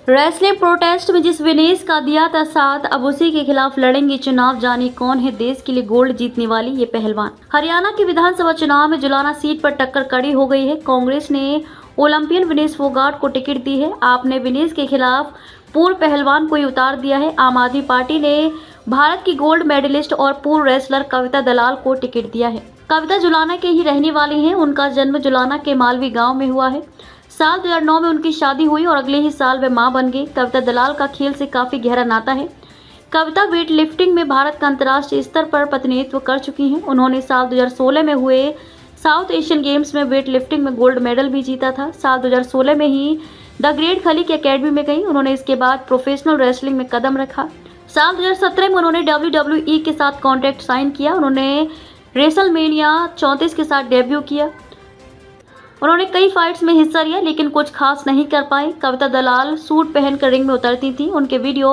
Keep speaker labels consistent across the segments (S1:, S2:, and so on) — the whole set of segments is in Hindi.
S1: रेसलिंग प्रोटेस्ट में जिस विनेश का दिया था साथ, अब उसी के खिलाफ लड़ेंगे चुनाव। जानी कौन है देश के लिए गोल्ड जीतने वाली ये पहलवान। हरियाणा के विधानसभा चुनाव में जुलाना सीट पर टक्कर कड़ी हो गई है। कांग्रेस ने ओलंपियन विनेश फोगाट को टिकट दी है। आपने विनेश के खिलाफ पूर्व पहलवान को ही उतार दिया है। आम आदमी पार्टी ने भारत की गोल्ड मेडलिस्ट और पूर्व रेसलर कविता दलाल को टिकट दिया है। कविता जुलाना के ही रहने वाली हैं। उनका जन्म जुलाना के मालवी गांव में हुआ है। साल 2009 में उनकी शादी हुई और अगले ही साल वे मां बन गई। कविता दलाल का खेल से काफी गहरा नाता है। कविता वेट लिफ्टिंग में भारत का अंतर्राष्ट्रीय स्तर पर प्रतिनिधित्व कर चुकी हैं। उन्होंने साल 2016 में हुए साउथ एशियन गेम्स में वेट लिफ्टिंग में गोल्ड मेडल भी जीता था। साल 2016 में ही द ग्रेट खली की अकेडमी में गई। उन्होंने इसके बाद प्रोफेशनल रेसलिंग में कदम रखा। साल 2017 में उन्होंने WWE के साथ कॉन्ट्रैक्ट साइन किया। उन्होंने रेसलमेनिया 34 के साथ डेब्यू किया। उन्होंने कई फाइट्स में हिस्सा लिया लेकिन कुछ खास नहीं कर पाए। कविता दलाल सूट पहनकर रिंग में उतरती थी। उनके वीडियो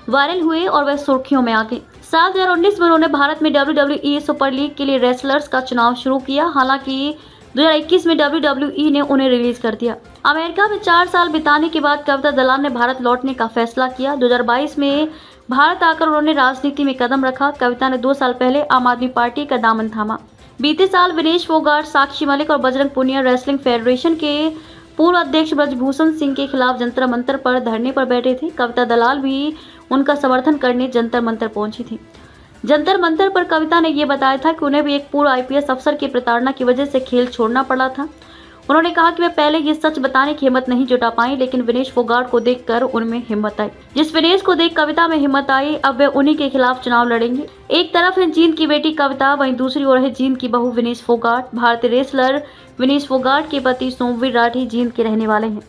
S1: वायरल हुए और वह सुर्खियों में आ गई। साल 2019 में उन्होंने भारत में WWE सुपर लीग के लिए रेसलर्स का चुनाव शुरू किया। हालांकि 2021 में WWE ने उन्हें रिलीज कर दिया। अमेरिका में 4 साल बिताने के बाद कविता दलाल ने भारत लौटने का फैसला किया। 2022 में भारत आकर उन्होंने राजनीति में कदम रखा। कविता ने 2 साल पहले आम आदमी पार्टी का दामन थामा। बीते साल विनेश फोगाट, साक्षी मलिक और बजरंग पुनिया रेसलिंग फेडरेशन के पूर्व अध्यक्ष ब्रजभूषण सिंह के खिलाफ जंतर मंतर पर धरने पर बैठे थे। कविता दलाल भी उनका समर्थन करने जंतर मंतर पहुंची थी। जंतर मंतर पर कविता ने यह बताया था कि उन्हें भी एक पूर्व IPS अफसर की प्रताड़ना की वजह से खेल छोड़ना पड़ा था। उन्होंने कहा कि वे पहले ये सच बताने की हिम्मत नहीं जुटा पाई, लेकिन विनेश फोगाट को देखकर उनमें हिम्मत आई। जिस विनेश को देख कविता में हिम्मत आई, अब वे उन्हीं के खिलाफ चुनाव लड़ेंगे। एक तरफ है जींद की बेटी कविता, वहीं दूसरी ओर है जींद की बहू विनेश फोगाट। भारतीय रेसलर विनेश फोगाट के पति सोमवीर राठी जींद के रहने वाले हैं।